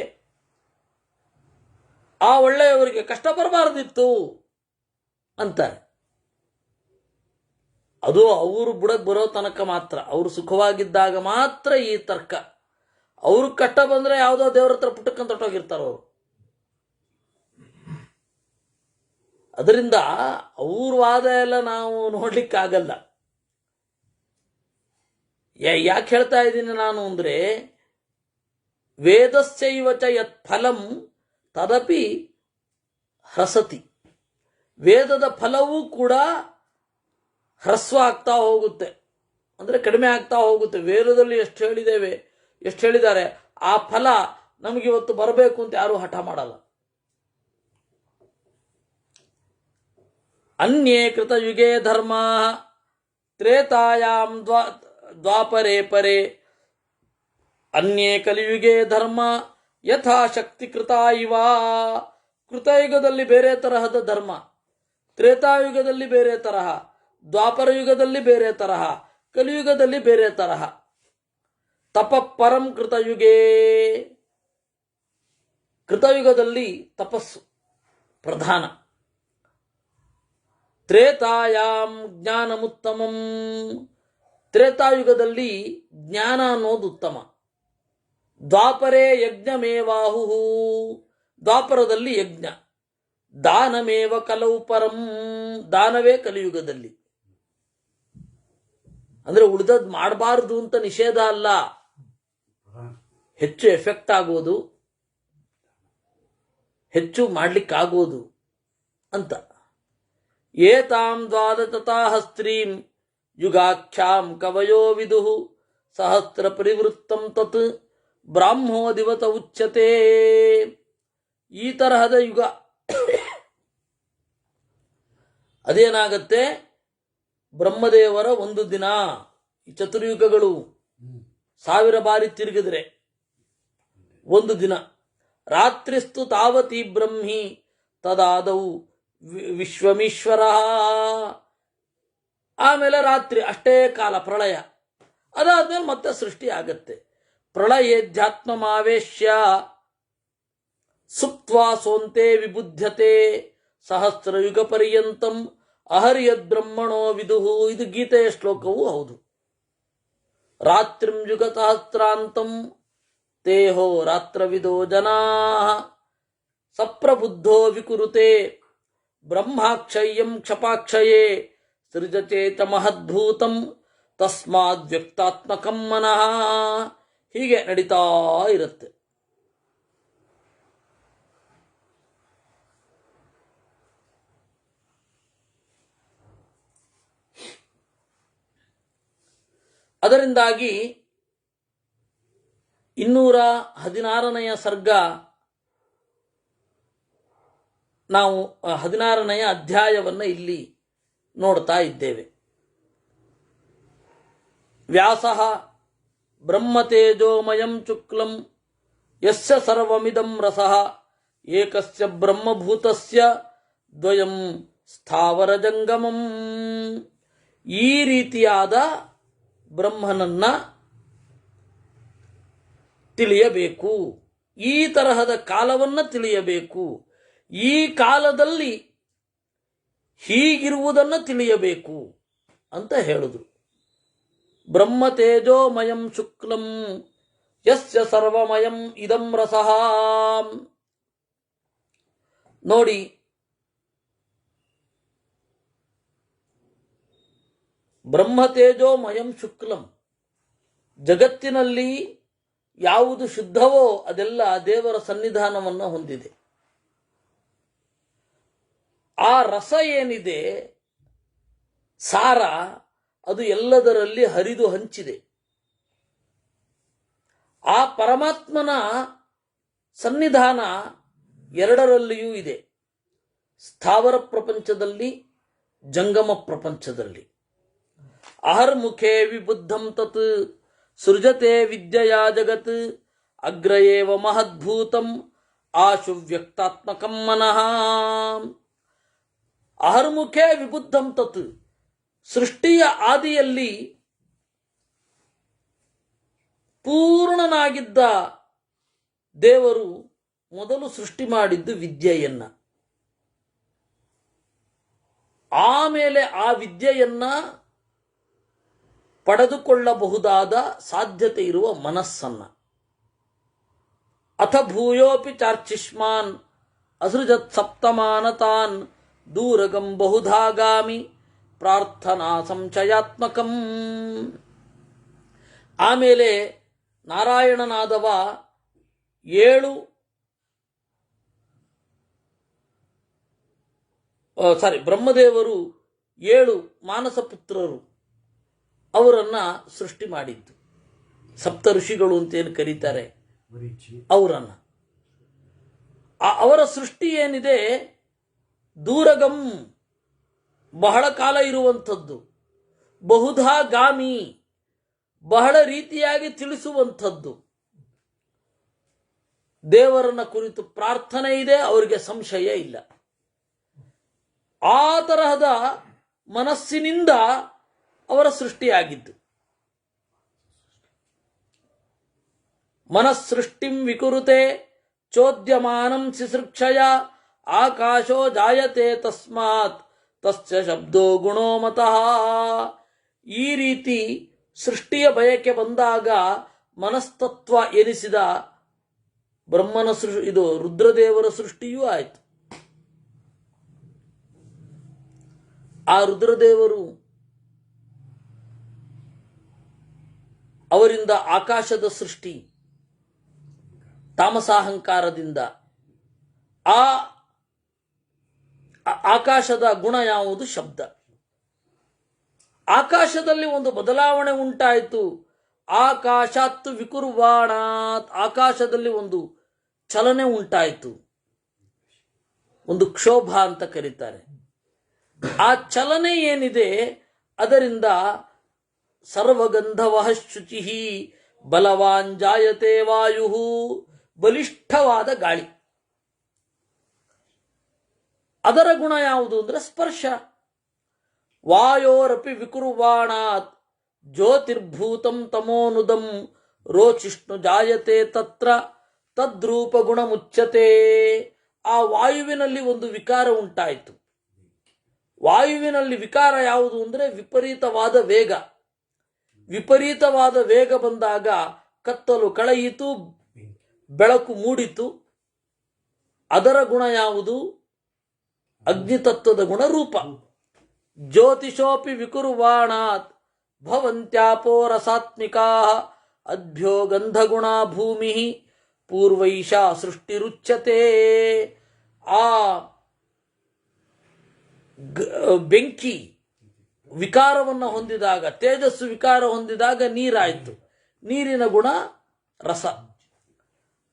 ಆ ಒಳ್ಳೆಯವರಿಗೆ ಕಷ್ಟ ಬರಬಾರದಿತ್ತು ಅಂತಾರೆ. ಅದು ಅವರು ಬುಡಕ್ಕೆ ಬರೋ ತನಕ ಮಾತ್ರ, ಅವರು ಸುಖವಾಗಿದ್ದಾಗ ಮಾತ್ರ ಈ ತರ್ಕ. ಅವ್ರಿಗೆ ಕಷ್ಟ ಬಂದ್ರೆ ಯಾವುದೋ ದೇವ್ರ ಹತ್ರ ಪುಟ್ಟಕ್ಕಂತ ಹೊಟ್ಟೋಗಿರ್ತಾರ ಅವರು. ಅದರಿಂದ ಅವ್ರ ವಾದ ಎಲ್ಲ ನಾವು ನೋಡ್ಲಿಕ್ಕಾಗಲ್ಲ. ಯಾಕೆ ಹೇಳ್ತಾ ಇದ್ದೀನಿ ನಾನು ಅಂದ್ರೆ, ವೇದಸ್ಯೈವಚ ಯತ್ ಫಲಂ ತದಪಿ ಹ್ರಸತಿ. ವೇದದ ಫಲವೂ ಕೂಡ ಹ್ರಸ್ವ ಆಗ್ತಾ ಹೋಗುತ್ತೆ, ಅಂದ್ರೆ ಕಡಿಮೆ ಆಗ್ತಾ ಹೋಗುತ್ತೆ. ವೇದದಲ್ಲಿ ಎಷ್ಟು ಹೇಳಿದ್ದಾರೆ, ಆ ಫಲ ನಮಗಿವತ್ತು ಬರಬೇಕು ಅಂತ ಯಾರು ಹಠ ಮಾಡಲ್ಲ. ಅನ್ಯೇ ಕೃತಯುಗೇ ಧರ್ಮ ತ್ರೇತಾಯಾಂ ದ್ವಾಪರೇ ಪರೇ ಅನ್ಯೇ ಕಲಿಯುಗೇ ಧರ್ಮ ಯಥಾಶಕ್ತಿ ಕೃತ ಇವ. ಕೃತಯುಗದಲ್ಲಿ ಬೇರೆ ತರಹದ ಧರ್ಮ, ತ್ರೇತಾಯುಗದಲ್ಲಿ ಬೇರೆ ತರಹ, ದ್ವಾಪರ ಯುಗದಲ್ಲಿ ಬೇರೆ ತರಹ, ಕಲಿಯುಗದಲ್ಲಿ ಬೇರೆ ತರಹ. ತಪ ಪರಂ ಕೃತಯುಗೇ. ಕೃತಯುಗದಲ್ಲಿ ತಪಸ್ಸು ಪ್ರಧಾನ. ತ್ರೇತಾಯಾಂ ಜ್ಞಾನಮುತ್ತಮಂ. ತ್ರೇತಾಯುಗದಲ್ಲಿ ಜ್ಞಾನ ಅನ್ನೋದು ಉತ್ತಮ. ದ್ವಾಪರೇ ಯಜ್ಞಮೇವಾಹು. ದ್ವಾಪರದಲ್ಲಿ ಯಜ್ಞ. ದಾನಮೇವ ಕಲೌ ಪರಂ. ದಾನವೇ ಕಲಿಯುಗದಲ್ಲಿ. ಅಂದ್ರೆ ಉಳಿದದ್ ಮಾಡಬಾರದು ಅಂತ ನಿಷೇಧ ಅಲ್ಲ, ಹೆಚ್ಚು ಎಫೆಕ್ಟ್ ಆಗೋದು, ಹೆಚ್ಚು ಮಾಡ್ಲಿಕ್ಕಾಗೋದು ಅಂತ. ಏತಾಂ ದ್ವಾದಶತಾಃ ಸ್ತ್ರೀಂ ಯುಗಾಖ್ಯಾಂ ಕವಯೋ ವಿದುಃ ಸಹಸ್ರ ಪರಿವೃತ್ತಂ ತತ್ ಬ್ರಾಹ್ಮೋದಿವತ ಉಚ್ಯತೆ. ಈ ತರಹದ ಯುಗ ಅದೇನಾಗತ್ತೆ, ಬ್ರಹ್ಮದೇವರ ಒಂದು ದಿನ. ಈ ಚತುರ್ಯುಗಗಳು 1000 ಬಾರಿ ತಿರುಗಿದ್ರೆ ಒಂದು ದಿನ. ರಾತ್ರಿಸ್ತು ತಾವತಿ ಬ್ರಹ್ಮಿ ತದಾದೌ ವಿಶ್ವಮೀಶ್ವರ. ಆಮೇಲೆ ರಾತ್ರಿ ಅಷ್ಟೇ ಕಾಲ ಪ್ರಳಯ, ಅದಾದ್ಮೇಲೆ ಮತ್ತೆ ಸೃಷ್ಟಿ ಆಗತ್ತೆ. ಪ್ರಳಯೇಧ್ಯಾತ್ಮಮಾವೇಶ್ಯ ಸುಪ್ತ್ವಾ ಸೋಂತೆ ವಿಬುಧ್ಯತೆ ಸಹಸ್ರಯುಗ ಪರ್ಯಂತಂ ಅಹರ್ಯದ್ ಬ್ರಹ್ಮಣೋ ವಿದುಹು. ಇದು ಗೀತೆಯ ಶ್ಲೋಕವೂ ಹೌದು. ರಾತ್ರಿಂ ಯುಗ ಸಹಸ್ರಾಂತಂ ತೇಹೋ ರಾತ್ರವಿದೋ ಜನಾ ಸಪ್ರಬುದ್ಧೋ ವಿಕುರುತೆ ಬ್ರಹ್ಮಾಕ್ಷಯ್ಯಂ ಕ್ಷಪಾಕ್ಷಯೇ ಸೃಜಚೇತ ಮಹದ್ಭೂತಂ ತಸ್ಮಾದ್ ವ್ಯಕ್ತಾತ್ಮಕಂ ಮನಃ. ಹೀಗೆ ನಡೀತಾ ಇರುತ್ತೆ. ಅದರಿಂದಾಗಿ 216ನೇ ಸರ್ಗ ನಾವು 16ನೆಯ ಅಧ್ಯಾಯವನ್ನು ಇಲ್ಲಿ ನೋಡ್ತಾ ಇದ್ದೇವೆ. ವ್ಯಾಸಃ ಬ್ರಹ್ಮತೇಜೋಮಯಂ ಶುಕ್ಲಂ ಯಸ್ಯ ಸರ್ವಮಿದಂ ರಸಃ ಏಕಸ್ಯ ಬ್ರಹ್ಮಭೂತಸ್ಯ ದ್ವಯಂ ಸ್ಥಾವರ ಜಂಗಮಂ. ಈ ರೀತಿಯಾದ ಬ್ರಹ್ಮನನ್ನ ತಿಳಿಯಬೇಕು, ಈ ತರಹದ ಕಾಲವನ್ನು ತಿಳಿಯಬೇಕು, ಈ ಕಾಲದಲ್ಲಿ ಹೀಗಿರುವುದನ್ನು ತಿಳಿಯಬೇಕು ಅಂತ ಹೇಳಿದ್ರು. ಬ್ರಹ್ಮತೇಜೋಮಯಂ ಶುಕ್ಲಂ ಯಸ್ಯ ಸರ್ವಮಯಂ ಇದಂ ರಸಃ. ನೋಡಿ, ಬ್ರಹ್ಮತೇಜೋಮಯಂ ಶುಕ್ಲಂ, ಜಗತ್ತಿನಲ್ಲಿ ಯಾವುದು ಶುದ್ಧವೋ ಅದೆಲ್ಲ ದೇವರ ಸನ್ನಿಧಾನವನ್ನು ಹೊಂದಿದೆ. ಆ ರಸ ಏನಿದೆ, ಸಾರ, ಅದು ಎಲ್ಲದರಲ್ಲಿ ಹರಿದು ಹಂಚಿದೆ. ಆ ಪರಮಾತ್ಮನ ಸನ್ನಿಧಾನ ಎರಡರಲ್ಲಿಯೂ ಇದೆ, ಸ್ಥಾವರ ಪ್ರಪಂಚದಲ್ಲಿ, ಜಂಗಮ ಪ್ರಪಂಚದಲ್ಲಿ. ಅಹರ್ಮುಖೇ ವಿಬುದ್ಧಂ ತತ್ ಸೃಜತೆ ವಿದ್ಯೆಯಾ ಜಗತ್ ಅಗ್ರಯೇವ ಮಹದ್ಭೂತಂ ಆಶು ವ್ಯಕ್ತಾತ್ಮಕಂ ಮನಃ. ಅಹರ್ಮುಖೇ ವಿಬುದ್ಧಂ ತತ್, ಸೃಷ್ಟಿಯ ಆದಿಯಲ್ಲಿ ಪೂರ್ಣನಾಗಿದ್ದ ದೇವರು ಮೊದಲು ಸೃಷ್ಟಿ ಮಾಡಿದ್ದು ವಿದ್ಯೆಯನ್ನ. ಆಮೇಲೆ ಆ ವಿದ್ಯೆಯನ್ನ ಪಡೆದುಕೊಳ್ಳಬಹುದಾದ ಸಾಧ್ಯತೆ ಇರುವ ಮನಸ್ಸನ್ನ. ಅಥ ಭೂಯೋಪಿ ಚಾರ್ಚಿಷ್ಮಾನ್ ಅಸೃಜತ್ ಸಪ್ತಮಾನತಾನ್ ದೂರಗಂ ಬಹುಧಾಗಾಮಿ ಪ್ರಾರ್ಥನಾ ಸಂಶಯಾತ್ಮಕಂ. ಆಮೇಲೆ ನಾರಾಯಣನಾದವ ಬ್ರಹ್ಮದೇವರು 7 ಮಾನಸ ಪುತ್ರರು ಅವರನ್ನ ಸೃಷ್ಟಿ ಮಾಡಿದ್ದು. ಸಪ್ತ ಋಷಿಗಳು ಅಂತೇನು ಕರೀತಾರೆ ಅವರನ್ನ. ಅವರ ಸೃಷ್ಟಿ ಏನಿದೆ ದೂರಗಂ, ಬಹಳ ಕಾಲ ಇರುವಂಥದ್ದು, ಬಹುಧಾ ಗಾಮಿ, ಬಹಳ ರೀತಿಯಾಗಿ ತಿಳಿಸುವಂಥದ್ದು. ದೇವರನ್ನ ಕುರಿತು ಪ್ರಾರ್ಥನೆ ಇದೆ, ಅವರಿಗೆ ಸಂಶಯ ಇಲ್ಲ. ಆ ತರಹದ ಮನಸ್ಸಿನಿಂದ ಅವರ ಸೃಷ್ಟಿಯಾಗಿದ್ದು. ಮನಸ್ಸೃಷ್ಟಿಂ ವಿಕುರುತೆ ಚೋದ್ಯಮಾನಂ ಸಿಸೃಕ್ಷಯ ಆಕಾಶೋ ಜಾಯತೆ ತಸ್ಮಾತ್ ತಸ್ಯ ಶಬ್ದೋ ಗುಣೋ ಮತಃ. ಈ ರೀತಿ ಸೃಷ್ಟಿಯ ಬಯಕೆ ಬಂದಾಗ ಮನಸ್ತತ್ವ ಎನಿಸಿದ ಬ್ರಹ್ಮನ ಇದು ರುದ್ರದೇವರ ಸೃಷ್ಟಿಯೂ ಆಯಿತು. ಆ ರುದ್ರದೇವರು ಅವರಿಂದ ಆಕಾಶದ ಸೃಷ್ಟಿ, ತಾಮಸಾಹಂಕಾರದಿಂದ. ಆ ಆಕಾಶದ ಗುಣ ಯಾವುದು? ಶಬ್ದ. ಆಕಾಶದಲ್ಲಿ ಒಂದು ಬದಲಾವಣೆ ಉಂಟಾಯಿತು. ಆಕಾಶಾತ್ ವಿಕುರ್ವಾಣಾತ್, ಆಕಾಶದಲ್ಲಿ ಒಂದು ಚಲನೆ ಉಂಟಾಯಿತು, ಒಂದು ಕ್ಷೋಭ ಅಂತ ಕರೀತಾರೆ. ಆ ಚಲನೆ ಏನಿದೆ ಅದರಿಂದ ಸರ್ವಗಂಧವಃ ಶುಚಿಃ ಬಲವಾನ್ ಜಾಯತೆ ವಾಯು, ಬಲಿಷ್ಠವಾದ ಗಾಳಿ. ಅದರ ಗುಣ ಯಾವುದು ಅಂದ್ರೆ ಸ್ಪರ್ಶ. ವಾಯೋರಪಿ ವಿಕುರ್ವಾಣಾತ್ ಜ್ಯೋತಿರ್ಭೂತಂ ತಮೋನುದಂ ರೋಚಿಷ್ಣು ಜಾಯತೆ ತತ್ರ ತದ್ರೂಪ ಗುಣ ಮುಚ್ಚತೆ. ಆ ವಾಯುವಿನಲ್ಲಿ ಒಂದು ವಿಕಾರ ಉಂಟಾಯಿತು. ವಾಯುವಿನಲ್ಲಿ ವಿಕಾರ ಯಾವುದು ಅಂದ್ರೆ ವಿಪರೀತವಾದ ವೇಗ. ವಿಪರೀತವಾದ ವೇಗ ಬಂದಾಗ ಕತ್ತಲು ಕಳೆಯಿತು, ಬೆಳಕು ಮೂಡಿತು. ಅದರ ಗುಣ ಯಾವುದು? ಅಗ್ನಿತತ್ವದ ಗುಣ ರೂಪ. ಜ್ಯೋತಿಷೋಪಿ ವಿಕುರ್ವಾಣಾತ್ ಭವಂತ್ಯಾಪೋ ರಸಾತ್ಮಿಕಾ ಅದ್ಭ್ಯೋ ಗಂಧಗುಣ ಭೂಮಿ ಪೂರ್ವೈಷಾ ಸೃಷ್ಟಿರುಚ್ಯತೆ. ಆ ಬೆಂಕಿ ವಿಕಾರವನ್ನು ಹೊಂದಿದಾಗ, ತೇಜಸ್ಸು ವಿಕಾರ ಹೊಂದಿದಾಗ ನೀರಾಯಿತು. ನೀರಿನ ಗುಣ ರಸ.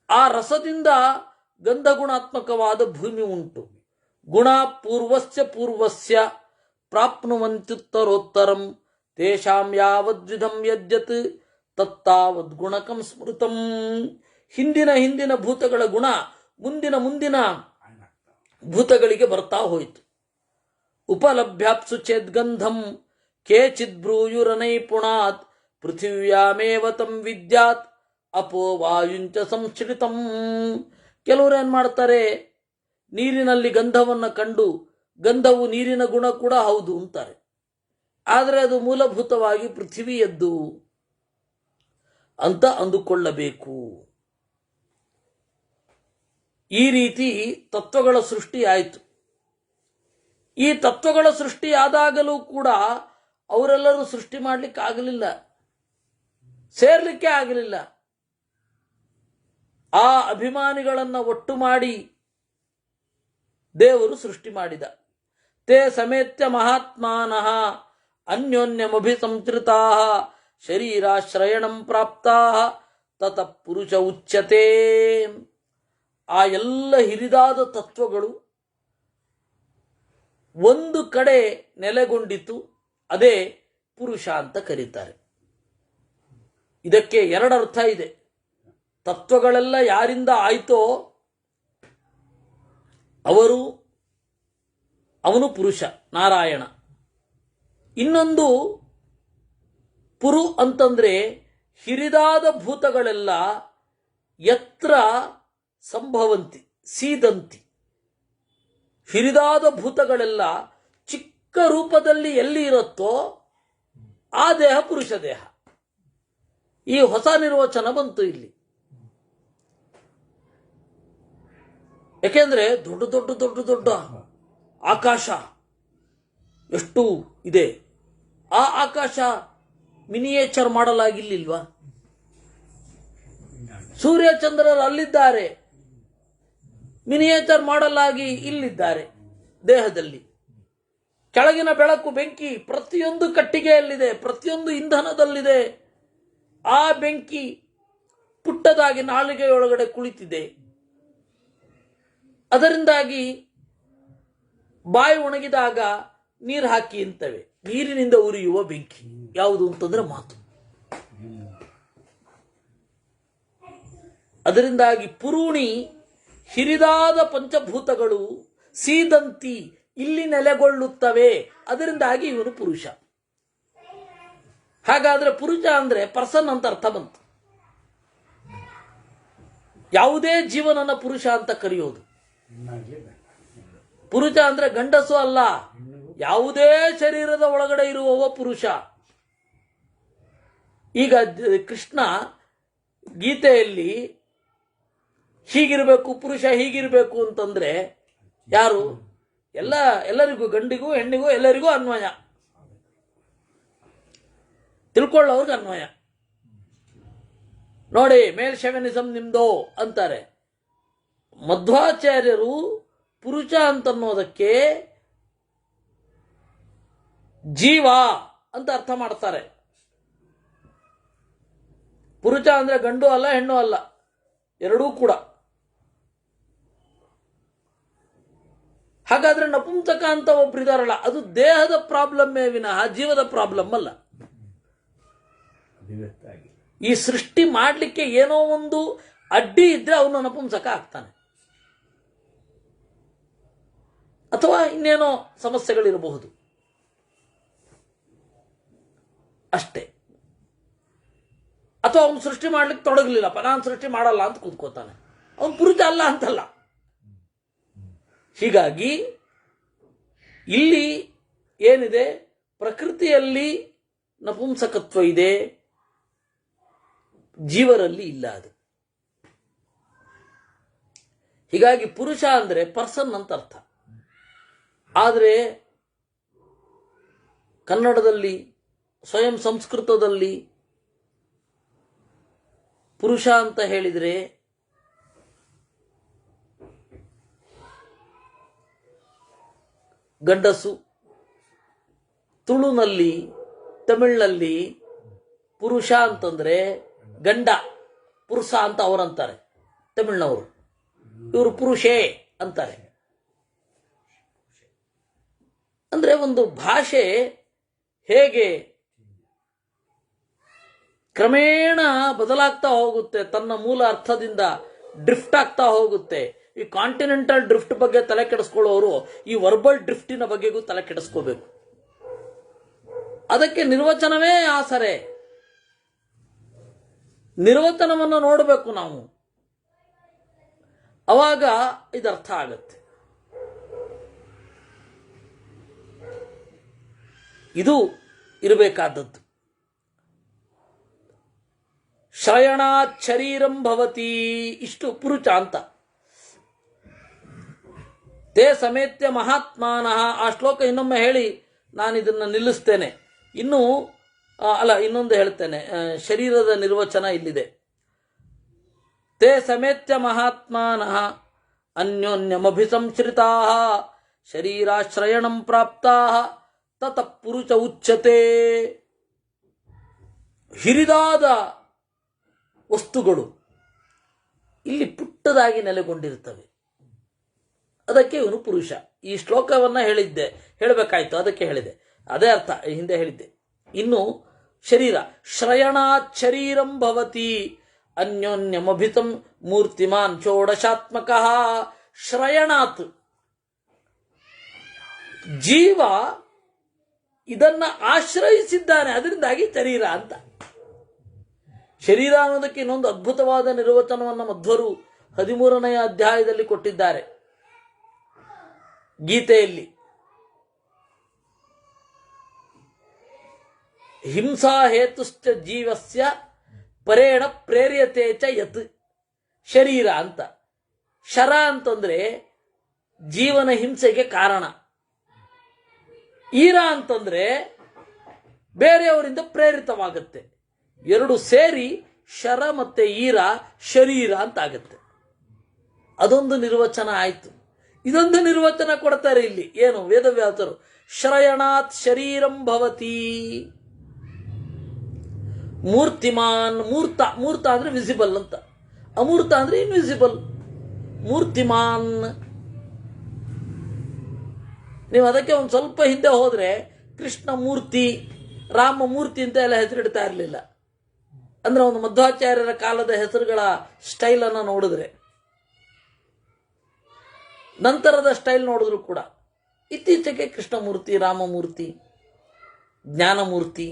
ಆ ರಸದಿಂದ ಗಂಧಗುಣಾತ್ಮಕವಾದ ಭೂಮಿ ಉಂಟು. ಗುಣ ಪೂರ್ವಸ್ಯ ಪೂರ್ವಸ್ಯ ಪ್ರಾಪ್ನುವಂತ್ಯುತ್ತರೋತ್ತರಂ ತೇಷಾಂ ಯಾವದ್ವಿಧಂ ಯದ್ಯತ್ ತತ್ತಾವದ್ ಗುಣಕಂ ಸ್ಮೃತಂ. ಹಿಂದಿನ ಹಿಂದಿನ ಭೂತಗಳ ಗುಣ ಮುಂದಿನ ಮುಂದಿನ ಭೂತಗಳಿಗೆ ಬರ್ತಾ ಹೋಯಿತು. ಉಪಲಭ್ಯಾಪ್ಸು ಚೇದ್ಗಂಧಂ ಕೇಚಿದ್ ಬ್ರೂಯುರನೈಪುಣಾತ್ ಪೃಥಿವ್ಯಾಮೇವ ತಂ ವಿದ್ಯಾತ್ ಅಪೋ ವಾಯುಂಚ ಸಂಶ್ರಿತಂ. ಕೆಲವರು ಏನ್ ಮಾಡ್ತಾರೆ, ನೀರಿನಲ್ಲಿ ಗಂಧವನ್ನು ಕಂಡು ಗಂಧವು ನೀರಿನ ಗುಣ ಕೂಡ ಹೌದು ಅಂತಾರೆ. ಆದರೆ ಅದು ಮೂಲಭೂತವಾಗಿ ಪೃಥ್ವಿಯದ್ದು ಅಂತ ಅಂದುಕೊಳ್ಳಬೇಕು. ಈ ರೀತಿ ತತ್ವಗಳ ಸೃಷ್ಟಿ ಆಯಿತು. ಈ ತತ್ವಗಳ ಸೃಷ್ಟಿಯಾದಾಗಲೂ ಕೂಡ ಅವರೆಲ್ಲರೂ ಸೃಷ್ಟಿ ಮಾಡಲಿಕ್ಕೆ ಆಗಲಿಲ್ಲ, ಸೇರ್ಲಿಕ್ಕೆ ಆಗಲಿಲ್ಲ. ಆ ಅಭಿಮಾನಿಗಳನ್ನ ಒಟ್ಟು ಮಾಡಿ ದೇವರು ಸೃಷ್ಟಿ ಮಾಡಿದ. ತೇ ಸಮೇತ್ಯ ಮಹಾತ್ಮಾನಃ ಅನ್ಯೋನ್ಯಮಭಿಸಂತ್ರಿತಾ ಶರೀರಾಶ್ರಯಣಂ ಪ್ರಾಪ್ತಾ ತತಃ ಪುರುಷ ಉಚ್ಯತೆ. ಆ ಎಲ್ಲ ಹಿರಿದಾದ ತತ್ವಗಳು ಒಂದು ಕಡೆ ನೆಲೆಗೊಂಡಿತು, ಅದೇ ಪುರುಷ ಅಂತ ಕರೀತಾರೆ. ಇದಕ್ಕೆ ಎರಡರ್ಥ ಇದೆ. ತತ್ವಗಳೆಲ್ಲ ಯಾರಿಂದ ಆಯ್ತೋ ಅವನು ಪುರುಷ, ನಾರಾಯಣ. ಇನ್ನೊಂದು ಪುರು ಅಂತಂದ್ರೆ ಹಿರಿದಾದ ಭೂತಗಳೆಲ್ಲ ಯತ್ರ ಸಂಭವಂತಿ ಸೀದಂತಿ. ಹಿರಿದಾದ ಭೂತಗಳೆಲ್ಲ ಚಿಕ್ಕ ರೂಪದಲ್ಲಿ ಎಲ್ಲಿ ಇರುತ್ತೋ ಆ ದೇಹ ಪುರುಷ ದೇಹ. ಈ ಹೊಸ ನಿರ್ವಚನ ಬಂತು ಇಲ್ಲಿ. ಯಾಕೆಂದ್ರೆ ದೊಡ್ಡ ದೊಡ್ಡ ದೊಡ್ಡ ದೊಡ್ಡ ಆಕಾಶ ಎಷ್ಟು ಇದೆ, ಆ ಆಕಾಶ ಮಿನಿಯೇಚರ್ ಮಾಡಲಾಗಿಲ್ಲಿಲ್ವಾ? ಸೂರ್ಯ ಚಂದ್ರರು ಅಲ್ಲಿದ್ದಾರೆ, ಮಿನಿಯೇಚರ್ ಮಾಡಲಾಗಿ ಇಲ್ಲಿದ್ದಾರೆ ದೇಹದಲ್ಲಿ. ಕೆಳಗಿನ ಬೆಳಕು ಬೆಂಕಿ ಪ್ರತಿಯೊಂದು ಕಟ್ಟಿಗೆಯಲ್ಲಿದೆ, ಪ್ರತಿಯೊಂದು ಇಂಧನದಲ್ಲಿದೆ. ಆ ಬೆಂಕಿ ಪುಟ್ಟದಾಗಿ ನಾಲಿಗೆಯೊಳಗಡೆ ಕುಳಿತಿದೆ. ಅದರಿಂದಾಗಿ ಬಾಯಿ ಒಣಗಿದಾಗ ನೀರು ಹಾಕಿ ಅಂತವೆ. ನೀರಿನಿಂದ ಉರಿಯುವ ಬೆಂಕಿ ಯಾವುದು ಅಂತಂದ್ರೆ ಮಾತು. ಅದರಿಂದಾಗಿ ಪುರೂಣಿ ಹಿರಿದಾದ ಪಂಚಭೂತಗಳು ಸೀದಂತಿ ಇಲ್ಲಿ ನೆಲೆಗೊಳ್ಳುತ್ತವೆ. ಅದರಿಂದಾಗಿ ಇವನು ಪುರುಷ. ಹಾಗಾದ್ರೆ ಪುರುಷ ಅಂದ್ರೆ ಪರ್ಸನ್ ಅಂತ ಅರ್ಥ ಬಂತು. ಯಾವುದೇ ಜೀವನನ ಪುರುಷ ಅಂತ ಕರೆಯೋದು. ಪುರುಷ ಅಂದ್ರೆ ಗಂಡಸು ಅಲ್ಲ, ಯಾವುದೇ ಶರೀರದ ಒಳಗಡೆ ಇರುವವ ಪುರುಷ. ಈಗ ಕೃಷ್ಣ ಗೀತೆಯಲ್ಲಿ ಹೀಗಿರಬೇಕು ಪುರುಷ ಹೀಗಿರಬೇಕು ಅಂತಂದ್ರೆ ಯಾರು? ಎಲ್ಲರಿಗೂ, ಗಂಡಿಗೂ ಹೆಣ್ಣಿಗೂ ಎಲ್ಲರಿಗೂ ಅನ್ವಯ, ತಿಳ್ಕೊಳ್ಳೋರ್ಗೆ ಅನ್ವಯ. ನೋಡಿ, ಮೇಲ್ ಶೆವೆನಿಸಂ ನಿಮ್ದೋ ಅಂತಾರೆ. ಮಧ್ವಾಚಾರ್ಯರು ಪುರುಷ ಅಂತನ್ನೋದಕ್ಕೆ ಜೀವ ಅಂತ ಅರ್ಥ ಮಾಡ್ತಾರೆ. ಪುರುಷ ಅಂದ್ರೆ ಗಂಡು ಅಲ್ಲ, ಹೆಣ್ಣು ಅಲ್ಲ, ಎರಡೂ ಕೂಡ. ಹಾಗಾದ್ರೆ ನಪುಂಸಕ ಅಂತ ಒಬ್ರಿದಾರಲ್ಲ, ಅದು ದೇಹದ ಪ್ರಾಬ್ಲಮ್ಮೇ ವಿನಃ ಜೀವದ ಪ್ರಾಬ್ಲಮ್ ಅಲ್ಲ. ಈ ಸೃಷ್ಟಿ ಮಾಡಲಿಕ್ಕೆ ಏನೋ ಒಂದು ಅಡ್ಡಿ ಇದ್ರೆ ಅವನು ನಪುಂಸಕ ಆಗ್ತಾನೆ, ಅಥವಾ ಇನ್ನೇನೋ ಸಮಸ್ಯೆಗಳಿರಬಹುದು ಅಷ್ಟೇ. ಅಥವಾ ಅವನು ಸೃಷ್ಟಿ ಮಾಡ್ಲಿಕ್ಕೆ ತೊಡಗಲಿಲ್ಲಪ್ಪ, ನಾನು ಸೃಷ್ಟಿ ಮಾಡಲ್ಲ ಅಂತ ಕೂತ್ಕೋತಾನೆ, ಅವನು ಪುರುಷ ಅಲ್ಲ ಅಂತಲ್ಲ. ಹೀಗಾಗಿ ಇಲ್ಲಿ ಏನಿದೆ, ಪ್ರಕೃತಿಯಲ್ಲಿ ನಪುಂಸಕತ್ವ ಇದೆ, ಜೀವರಲ್ಲಿ ಇಲ್ಲ ಅದು. ಹೀಗಾಗಿ ಪುರುಷ ಅಂದ್ರೆ ಪರ್ಸನ್ ಅಂತ ಅರ್ಥ. ಆದರೆ ಕನ್ನಡದಲ್ಲಿ, ಸ್ವಯಂ ಸಂಸ್ಕೃತದಲ್ಲಿ ಪುರುಷ ಅಂತ ಹೇಳಿದರೆ ಗಂಡಸು, ತುಳುನಲ್ಲಿ, ತಮಿಳಿನಲ್ಲಿ ಪುರುಷ ಅಂತಂದ್ರೆ ಗಂಡ, ಪುರುಷ ಅಂತ ಅವರಂತಾರೆ ತಮಿಳ್ನವರು. ಇವರು ಪುರುಷೇ ಅಂತಾರೆ. ಅಂದರೆ ಒಂದು ಭಾಷೆ ಹೇಗೆ ಕ್ರಮೇಣ ಬದಲಾಗ್ತಾ ಹೋಗುತ್ತೆ, ತನ್ನ ಮೂಲ ಅರ್ಥದಿಂದ ಡ್ರಿಫ್ಟ್ ಆಗ್ತಾ ಹೋಗುತ್ತೆ. ಈ ಕಾಂಟಿನೆಂಟಲ್ ಡ್ರಿಫ್ಟ್ ಬಗ್ಗೆ ತಲೆ ಕೆಡಿಸ್ಕೊಳ್ಳೋರು ಈ ವರ್ಬಲ್ ಡ್ರಿಫ್ಟಿನ ಬಗ್ಗೆಗೂ ತಲೆ ಕೆಡಿಸ್ಕೋಬೇಕು. ಅದಕ್ಕೆ ನಿರ್ವಚನವೇ ಆಸರೆ. ನಿರ್ವಚನವನ್ನು ನೋಡಬೇಕು ನಾವು, ಅವಾಗ ಇದರ್ಥ ಆಗತ್ತೆ. ಇದು ಇರಬೇಕಾದದ್ದು. ಶ್ರಯಣಾತ್ ಶರೀರಂ ಭವತಿ, ಇಷ್ಟು ಪುರುಷ ಅಂತ. ತೇ ಸಮೇತ್ಯ ಮಹಾತ್ಮಾನಃ, ಆ ಶ್ಲೋಕ ಇನ್ನೊಮ್ಮೆ ಹೇಳಿ ನಾನು ಇದನ್ನು ನಿಲ್ಲಿಸ್ತೇನೆ. ಇನ್ನೊಂದು ಹೇಳ್ತೇನೆ. ಶರೀರದ ನಿರ್ವಚನ ಇಲ್ಲಿದೆ. ತೇ ಸಮೇತ್ಯ ಮಹಾತ್ಮಾನಃ ಅನ್ಯೋನ್ಯಮಭಿಸಂಶ್ರಿತಾ ಶರೀರಾಶ್ರಯಣಂ ಪ್ರಾಪ್ತಾ ತತಃ ಪುರುಷ ಉಚ್ಯತೆ. ಹಿರಿದಾದ ವಸ್ತುಗಳು ಇಲ್ಲಿ ಪುಟ್ಟದಾಗಿ ನೆಲೆಗೊಂಡಿರುತ್ತವೆ, ಅದಕ್ಕೆ ಇವನು ಪುರುಷ. ಈ ಶ್ಲೋಕವನ್ನ ಹೇಳಬೇಕಾಯ್ತು, ಅದಕ್ಕೆ ಹೇಳಿದೆ. ಅದೇ ಅರ್ಥ ಹಿಂದೆ ಹೇಳಿದ್ದೆ. ಇನ್ನು ಶರೀರ, ಶ್ರಯಣಾತ್ ಶರೀರಂ ಭವತಿ ಅನ್ಯೋನ್ಯಮಭಿತಂ ಮೂರ್ತಿಮಾನ್ ಷೋಡಶಾತ್ಮಕ. ಶ್ರಯಣಾತ್, ಜೀವ ಇದನ್ನ ಆಶ್ರಯಿಸಿದ್ದಾನೆ, ಅದರಿಂದಾಗಿ ಶರೀರ ಅಂತ. ಶರೀರ ಅನ್ನೋದಕ್ಕೆ ಇನ್ನೊಂದು ಅದ್ಭುತವಾದ ನಿರ್ವಚನವನ್ನು ಮಧ್ವರು 13ನೇ ಅಧ್ಯಾಯದಲ್ಲಿ ಕೊಟ್ಟಿದ್ದಾರೆ ಗೀತೆಯಲ್ಲಿ. ಹಿಂಸಾ ಹೇತುಶ್ಚ ಜೀವಸ್ಯ ಪರೇಣ ಪ್ರೇರ್ಯತೆ ಚ ಯತ್. ಶರೀರ ಅಂತ, ಶರ ಅಂತಂದ್ರೆ ಜೀವನ ಹಿಂಸೆಗೆ ಕಾರಣ, ಈರ ಅಂತಂದ್ರೆ ಬೇರೆಯವರಿಂದ ಪ್ರೇರಿತವಾಗುತ್ತೆ. ಎರಡು ಸೇರಿ ಶರ ಮತ್ತೆ ಈರ ಶರೀರ ಅಂತ ಆಗತ್ತೆ. ಅದೊಂದು ನಿರ್ವಚನ ಆಯ್ತು. ಇದೊಂದು ನಿರ್ವಚನ ಕೊಡ್ತಾರೆ ಇಲ್ಲಿ. ಏನು? ವೇದವ್ಯಾಸರು ಶ್ರಯಣಾತ್ ಶರೀರಂ ಭವತಿ ಮೂರ್ತಿಮಾನ್. ಮೂರ್ತ ಅಂದ್ರೆ ವಿಸಿಬಲ್ ಅಂತ, ಅಮೂರ್ತ ಅಂದ್ರೆ ಇನ್ವಿಸಿಬಲ್. ಮೂರ್ತಿಮಾನ್, ನೀವು ಅದಕ್ಕೆ ಒಂದು ಸ್ವಲ್ಪ ಹಿಂದೆ ಹೋದ್ರೆ ಕೃಷ್ಣ ಮೂರ್ತಿ, ರಾಮ ಮೂರ್ತಿ ಅಂತ ಎಲ್ಲ ಹೆಸರಿಡ್ತಾ ಇರಲಿಲ್ಲ. ಅಂದ್ರೆ ಒಂದು ಮಧ್ವಾಚಾರ್ಯರ ಕಾಲದ ಹೆಸರುಗಳ ಸ್ಟೈಲ್ ಅನ್ನ ನೋಡಿದ್ರೆ, ನಂತರದ ಸ್ಟೈಲ್ ನೋಡಿದ್ರು ಕೂಡ ಇತ್ತೀಚೆಗೆ ಕೃಷ್ಣಮೂರ್ತಿ, ರಾಮಮೂರ್ತಿ, ಜ್ಞಾನಮೂರ್ತಿ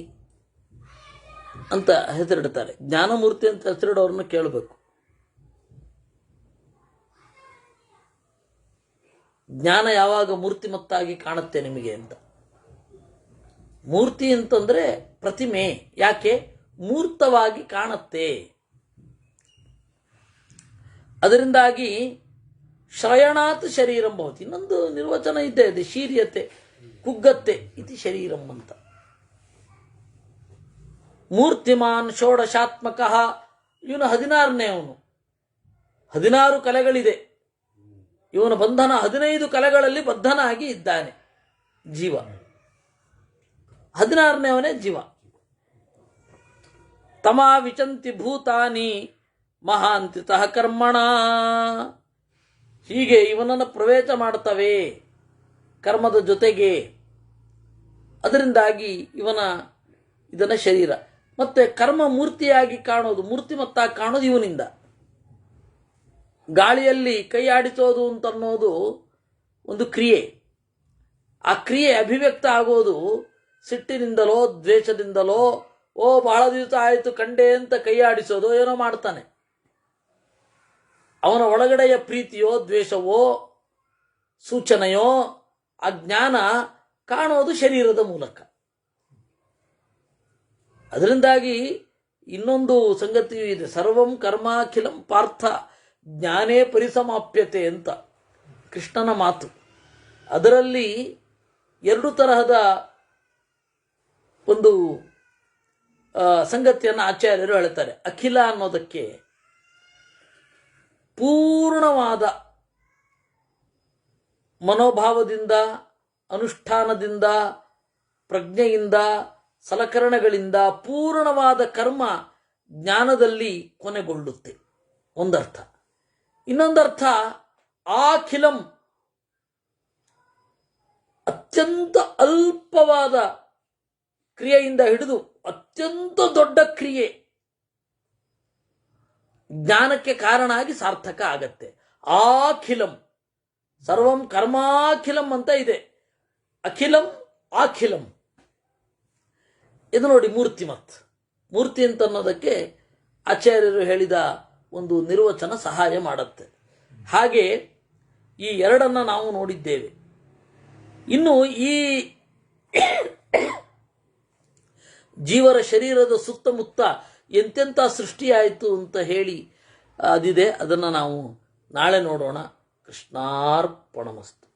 ಅಂತ ಹೆಸರಿಡ್ತಾರೆ. ಜ್ಞಾನಮೂರ್ತಿ ಅಂತ ಹೆಸರಿಡೋರನ್ನ ಕೇಳಬೇಕು. ಜ್ಞಾನ ಯಾವಾಗ ಮೂರ್ತಿಮತ್ತಾಗಿ ಕಾಣುತ್ತೆ ನಿಮಗೆ ಅಂತ. ಮೂರ್ತಿ ಅಂತಂದ್ರೆ ಪ್ರತಿಮೆ. ಯಾಕೆ? ಮೂರ್ತವಾಗಿ ಕಾಣುತ್ತೆ. ಅದರಿಂದಾಗಿ ಶ್ರಯಣಾತ್ ಶರೀರಂ ಭವತಿ. ಇನ್ನೊಂದು ನಿರ್ವಚನ ಇದೆ, ಶೀರ್ಯತೆ, ಕುಗ್ಗತ್ತೆ ಇತಿ ಶರೀರಂ ಅಂತ. ಮೂರ್ತಿಮಾನ್ ಷೋಡಶಾತ್ಮಕ, ಇವನು 16ನೇ. ಅವನು 16 ಕಲೆಗಳಿದೆ. ಇವನ ಬಂಧನ 15 ಕಲೆಗಳಲ್ಲಿ ಬದ್ಧನಾಗಿ ಇದ್ದಾನೆ ಜೀವ. 16ನೇವನೇ ಜೀವ. ತಮಾ ವಿಚಂತಿ ಭೂತಾನಿ ಮಹಾಂತಿತಃ ಕರ್ಮಣ. ಹೀಗೆ ಇವನನ್ನು ಪ್ರವೇಶ ಮಾಡ್ತವೆ ಕರ್ಮದ ಜೊತೆಗೆ. ಅದರಿಂದಾಗಿ ಇದನ್ನ ಶರೀರ. ಮತ್ತೆ ಕರ್ಮ ಮೂರ್ತಿಯಾಗಿ ಕಾಣೋದು, ಮೂರ್ತಿಮತ್ತಾಗಿ ಕಾಣೋದು ಇವನಿಂದ. ಗಾಳಿಯಲ್ಲಿ ಕೈ ಆಡಿಸೋದು ಅಂತನ್ನೋದು ಒಂದು ಕ್ರಿಯೆ. ಆ ಕ್ರಿಯೆ ಅಭಿವ್ಯಕ್ತ ಆಗೋದು ಸಿಟ್ಟಿನಿಂದಲೋ ದ್ವೇಷದಿಂದಲೋ. ಬಹಳ ದಿವಸ ಆಯಿತು ಕಂಡೆ ಅಂತ ಕೈ ಆಡಿಸೋದು, ಏನೋ ಮಾಡ್ತಾನೆ. ಅವನ ಒಳಗಡೆಯ ಪ್ರೀತಿಯೋ ದ್ವೇಷವೋ ಸೂಚನೆಯೋ ಆ ಜ್ಞಾನ ಕಾಣೋದು ಶರೀರದ ಮೂಲಕ. ಅದರಿಂದಾಗಿ ಇನ್ನೊಂದು ಸಂಗತಿಯೂ ಇದೆ. ಸರ್ವಂ ಕರ್ಮಾಖಿಲಂ ಪಾರ್ಥ ಜ್ಞಾನೇ ಪರಿಸಮಾಪ್ಯತೆ ಅಂತ ಕೃಷ್ಣನ ಮಾತು. ಅದರಲ್ಲಿ 2 ತರಹದ ಒಂದು ಸಂಗತಿಯನ್ನು ಆಚಾರ್ಯರು ಹೇಳ್ತಾರೆ. ಅಖಿಲ ಅನ್ನೋದಕ್ಕೆ ಪೂರ್ಣವಾದ ಮನೋಭಾವದಿಂದ, ಅನುಷ್ಠಾನದಿಂದ, ಪ್ರಜ್ಞೆಯಿಂದ, ಸಲಕರಣೆಗಳಿಂದ ಪೂರ್ಣವಾದ ಕರ್ಮ ಜ್ಞಾನದಲ್ಲಿ ಕೊನೆಗೊಳ್ಳುತ್ತೆ, ಒಂದರ್ಥ. ಇನ್ನೊಂದರ್ಥ ಆಖಿಲಂ, ಅತ್ಯಂತ ಅಲ್ಪವಾದ ಕ್ರಿಯೆಯಿಂದ ಹಿಡಿದು ಅತ್ಯಂತ ದೊಡ್ಡ ಕ್ರಿಯೆ ಜ್ಞಾನಕ್ಕೆ ಕಾರಣ ಆಗಿ ಸಾರ್ಥಕ ಆಗತ್ತೆ. ಆಖಿಲಂ ಸರ್ವಂ ಕರ್ಮಾಖಿಲಂ ಅಂತ ಇದೆ. ಅಖಿಲಂ ಆಖಿಲಂ ಇದು ನೋಡಿ ಮೂರ್ತಿಮತ್. ಮೂರ್ತಿ ಅಂತ ಅನ್ನೋದಕ್ಕೆ ಆಚಾರ್ಯರು ಹೇಳಿದ ಒಂದು ನಿರ್ವಚನ ಸಹಾಯ ಮಾಡುತ್ತೆ. ಹಾಗೆ ಈ ಎರಡನ್ನ ನಾವು ನೋಡಿದ್ದೇವೆ. ಇನ್ನು ಈ ಜೀವರ ಶರೀರದ ಸುತ್ತಮುತ್ತ ಎಂತೆಂಥ ಸೃಷ್ಟಿಯಾಯಿತು ಅಂತ ಹೇಳಿ ಅದಿದೆ. ಅದನ್ನು ನಾವು ನಾಳೆ ನೋಡೋಣ. ಕೃಷ್ಣಾರ್ಪಣಮಸ್ತು.